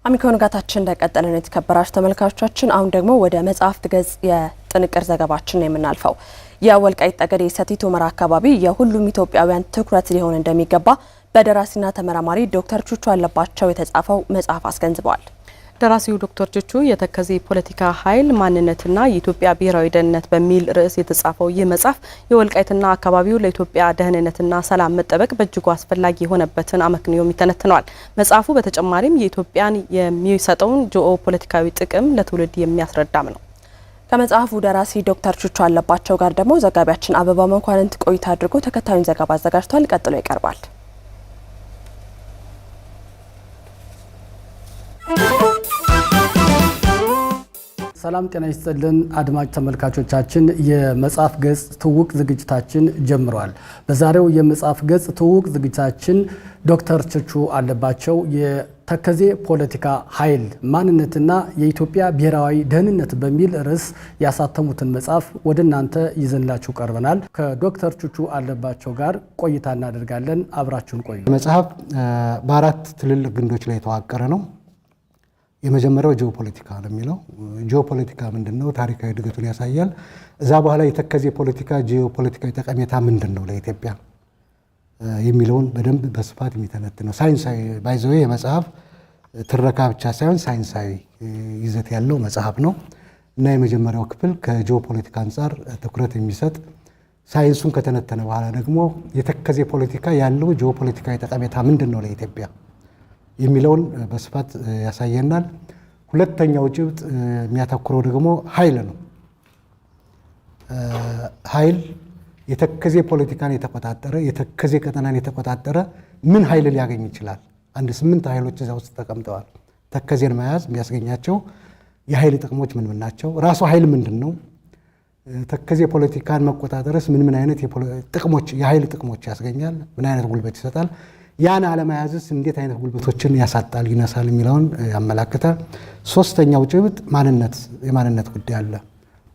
አሚኮን ጋታችን እንደቀጠለ ነው የተከበራችሁ ተመልካቾቻችን። አሁን ደግሞ ወደ መጽሐፍት ገጽ የጥንቅር ዘገባችን ነው የምናልፈው። የወልቃይት ጠገዴ ሰቲት ሁመራ አካባቢ የሁሉም ኢትዮጵያውያን ትኩረት ሊሆን እንደሚገባ በደራሲና ተመራማሪ ዶክተር ቹቹ አለባቸው የተጻፈው መጽሐፍ አስገንዝበዋል። ደራሲው ዶክተር ቹቹ የተከዜ ፖለቲካ ኃይል ማንነትና የኢትዮጵያ ብሔራዊ ደህንነት በሚል ርዕስ የተጻፈው ይህ መጽሐፍ የወልቃይትና አካባቢው ለኢትዮጵያ ደህንነትና ሰላም መጠበቅ በእጅጉ አስፈላጊ የሆነበትን አመክንዮም ይተነትነዋል። መጽሐፉ በተጨማሪም የኢትዮጵያን የሚሰጠውን ጂኦ ፖለቲካዊ ጥቅም ለትውልድ የሚያስረዳም ነው። ከመጽሐፉ ደራሲ ዶክተር ቹቹ አለባቸው ጋር ደግሞ ዘጋቢያችን አበባ መኳንንት ቆይታ አድርጎ ተከታዩን ዘገባ አዘጋጅቷል። ቀጥሎ ይቀርባል። ሰላም ጤና ይስጥልን አድማጭ ተመልካቾቻችን፣ የመጽሐፍ ገጽ ትውውቅ ዝግጅታችን ጀምሯል። በዛሬው የመጽሐፍ ገጽ ትውውቅ ዝግጅታችን ዶክተር ቹቹ አለባቸው የተከዜ ፖለቲካ ኃይል ማንነትና የኢትዮጵያ ብሔራዊ ደህንነት በሚል ርዕስ ያሳተሙትን መጽሐፍ ወደ እናንተ ይዘንላችሁ ቀርበናል። ከዶክተር ቹቹ አለባቸው ጋር ቆይታ እናደርጋለን። አብራችሁን ቆዩ። መጽሐፍ በአራት ትልልቅ ግንዶች ላይ የተዋቀረ ነው። የመጀመሪያው ጂኦፖለቲካ ነው የሚለው። ጂኦፖለቲካ ምንድነው? ታሪካዊ እድገቱን ያሳያል። እዛ በኋላ የተከዜ ፖለቲካ ጂኦፖለቲካዊ ጠቀሜታ ምንድነው ለኢትዮጵያ የሚለውን በደንብ በስፋት የሚተነትነው ሳይንሳዊ ባይዘው የመጽሐፍ ትረካ ብቻ ሳይሆን ሳይንሳዊ ይዘት ያለው መጽሐፍ ነው እና የመጀመሪያው ክፍል ከጂኦፖለቲካ አንጻር ትኩረት የሚሰጥ ሳይንሱን ከተነተነ በኋላ ደግሞ የተከዜ ፖለቲካ ያለው ጂኦፖለቲካዊ ጠቀሜታ ምንድነው ለኢትዮጵያ የሚለውን በስፋት ያሳየናል። ሁለተኛው ጭብጥ የሚያተኩረው ደግሞ ኃይል ነው። ኃይል የተከዜ ፖለቲካን የተቆጣጠረ የተከዜ ቀጠናን የተቆጣጠረ ምን ኃይል ሊያገኝ ይችላል? 8 ኃይሎች እዛ ውስጥ ተቀምጠዋል። ተከዜን መያዝ የሚያስገኛቸው የኃይል ጥቅሞች ምን ናቸው? ራሱ ኃይል ምንድን ነው? ተከዜ ፖለቲካን መቆጣጠርስ ምን አይነት ጥቅሞች የኃይል ጥቅሞች ያስገኛል? ምን አይነት ጉልበት ይሰጣል? ያን አለመያዝስ እንዴት አይነት ጉልበቶችን ያሳጣል ይነሳል የሚለውን ያመላክታል። ሶስተኛው ጭብጥ የማንነት ጉዳይ አለ።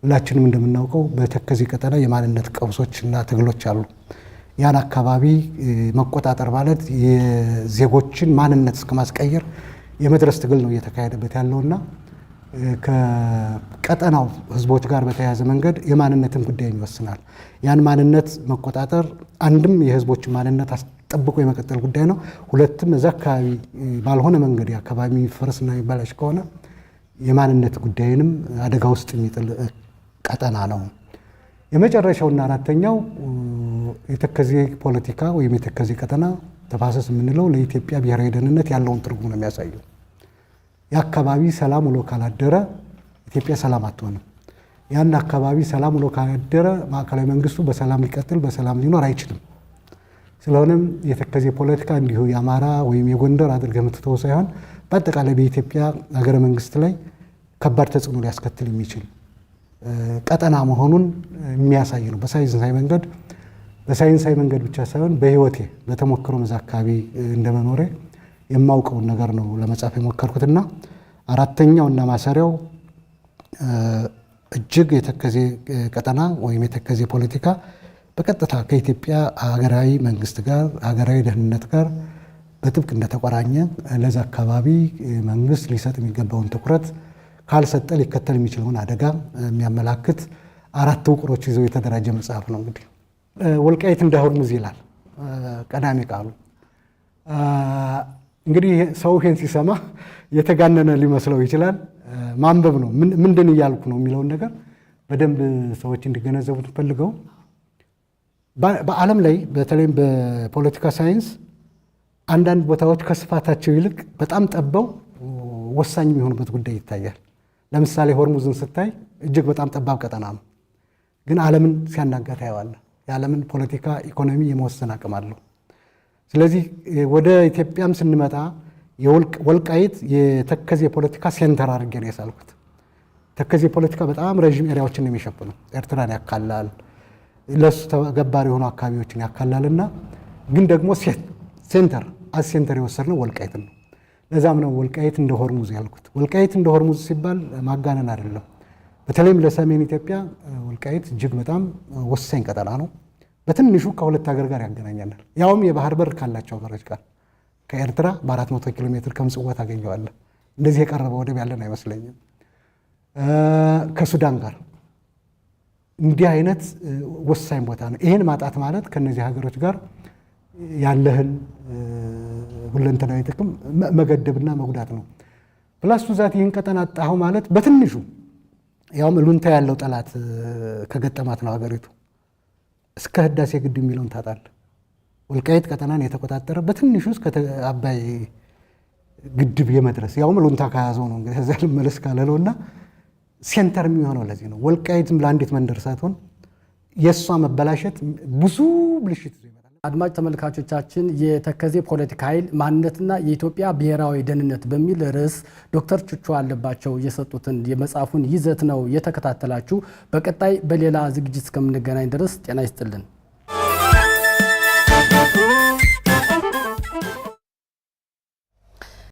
ሁላችንም እንደምናውቀው በተከዜ ቀጠና የማንነት ቀውሶችና ትግሎች አሉ። ያን አካባቢ መቆጣጠር ማለት የዜጎችን ማንነት እስከማስቀየር የመድረስ ትግል ነው እየተካሄደበት ያለውና ከቀጠናው ህዝቦች ጋር በተያያዘ መንገድ የማንነትን ጉዳይ ይወስናል። ያን ማንነት መቆጣጠር አንድም የህዝቦችን ማንነት ጠብቆ የመቀጠል ጉዳይ ነው። ሁለትም እዛ አካባቢ ባልሆነ መንገድ አካባቢ የሚፈርስና የሚበላሽ ከሆነ የማንነት ጉዳይንም አደጋ ውስጥ የሚጥል ቀጠና ነው። የመጨረሻውና አራተኛው የተከዜ ፖለቲካ ወይም የተከዜ ቀጠና ተፋሰስ የምንለው ለኢትዮጵያ ብሔራዊ ደህንነት ያለውን ትርጉም ነው የሚያሳየው። የአካባቢ ሰላም ውሎ ካላደረ ኢትዮጵያ ሰላም አትሆንም። ያን አካባቢ ሰላም ውሎ ካላደረ ማዕከላዊ መንግስቱ በሰላም ሊቀጥል በሰላም ሊኖር አይችልም። ስለሆነም የተከዜ ፖለቲካ እንዲሁ የአማራ ወይም የጎንደር አድርገህ የምትተው ሳይሆን በአጠቃላይ በኢትዮጵያ ሀገረ መንግስት ላይ ከባድ ተጽዕኖ ሊያስከትል የሚችል ቀጠና መሆኑን የሚያሳይ ነው። በሳይንሳዊ መንገድ ብቻ ሳይሆን በህይወቴ በተሞክሮ መዛ አካባቢ እንደመኖሬ የማውቀውን ነገር ነው ለመጻፍ የሞከርኩትና አራተኛውና ማሰሪያው እጅግ የተከዜ ቀጠና ወይም የተከዜ ፖለቲካ በቀጥታ ከኢትዮጵያ ሀገራዊ መንግስት ጋር ሀገራዊ ደህንነት ጋር በጥብቅ እንደተቆራኘ ለዛ አካባቢ መንግስት ሊሰጥ የሚገባውን ትኩረት ካልሰጠ ሊከተል የሚችለውን አደጋ የሚያመላክት አራት ውቅሮች ይዘው የተደራጀ መጽሐፍ ነው። እንግዲህ ወልቃይት እንደ ሆርሙዝ ይላል ቀዳሚ ቃሉ። እንግዲህ ሰው ይሄን ሲሰማ የተጋነነ ሊመስለው ይችላል። ማንበብ ነው ምንድን እያልኩ ነው የሚለውን ነገር በደንብ ሰዎች እንዲገነዘቡት ፈልገው በዓለም ላይ በተለይም በፖለቲካ ሳይንስ አንዳንድ ቦታዎች ከስፋታቸው ይልቅ በጣም ጠበው ወሳኝ የሚሆኑበት ጉዳይ ይታያል። ለምሳሌ ሆርሙዝን ስታይ እጅግ በጣም ጠባብ ቀጠና ነው፣ ግን ዓለምን ሲያናጋ ታየዋለህ። የዓለምን ፖለቲካ ኢኮኖሚ የመወሰን አቅም አለው። ስለዚህ ወደ ኢትዮጵያም ስንመጣ ወልቃይት የተከዜ ፖለቲካ ሴንተር አድርጌ ነው የሳልኩት። ተከዜ ፖለቲካ በጣም ረዥም ኤሪያዎችን ነው የሚሸፍነው። ኤርትራን ያካላል፣ ለሱ ተገባሪ የሆኑ አካባቢዎችን ያካላልና ግን ደግሞ ሴንተር የወሰድነው ወልቃይት ነው። ለዛም ነው ወልቃይት እንደ ሆርሙዝ ያልኩት። ወልቃይት እንደ ሆርሙዝ ሲባል ማጋነን አይደለም። በተለይም ለሰሜን ኢትዮጵያ ወልቃይት እጅግ በጣም ወሳኝ ቀጠና ነው። በትንሹ ከሁለት ሀገር ጋር ያገናኛል። ያውም የባህር በር ካላቸው ሀገሮች ጋር ከኤርትራ በ400 ኪሎ ሜትር ከምጽዋ ታገኘዋለህ። እንደዚህ የቀረበ ወደብ ያለን አይመስለኝም። ከሱዳን ጋር እንዲህ አይነት ወሳኝ ቦታ ነው። ይሄን ማጣት ማለት ከነዚህ ሀገሮች ጋር ያለህን ሁለንተናዊ ጥቅም መገደብና መጉዳት ነው። ፕላስ ዛት ይህን ቀጠና አጣሁ ማለት በትንሹ ያውም ሉንታ ያለው ጠላት ከገጠማት ነው ሀገሪቱ እስከ ህዳሴ ግድብ የሚለውን ታጣል። ወልቃይት ቀጠናን የተቆጣጠረ በትንሹ እስከ አባይ ግድብ የመድረስ ያውም ሉንታ ከያዘው ነው እንግዲህ እዚያ ልመለስ ካለለውና ሴንተር የሚሆነው ለዚህ ነው። ወልቃይትም ለአንዲት መንደር ሳትሆን የእሷ መበላሸት ብዙ ብልሽት ይመጣል። አድማጭ ተመልካቾቻችን የተከዜ ፖለቲካ ኃይል ማንነትና የኢትዮጵያ ብሔራዊ ደህንነት በሚል ርዕስ ዶክተር ቹቹ አለባቸው የሰጡትን የመጽሐፉን ይዘት ነው የተከታተላችሁ። በቀጣይ በሌላ ዝግጅት እስከምንገናኝ ድረስ ጤና ይስጥልን።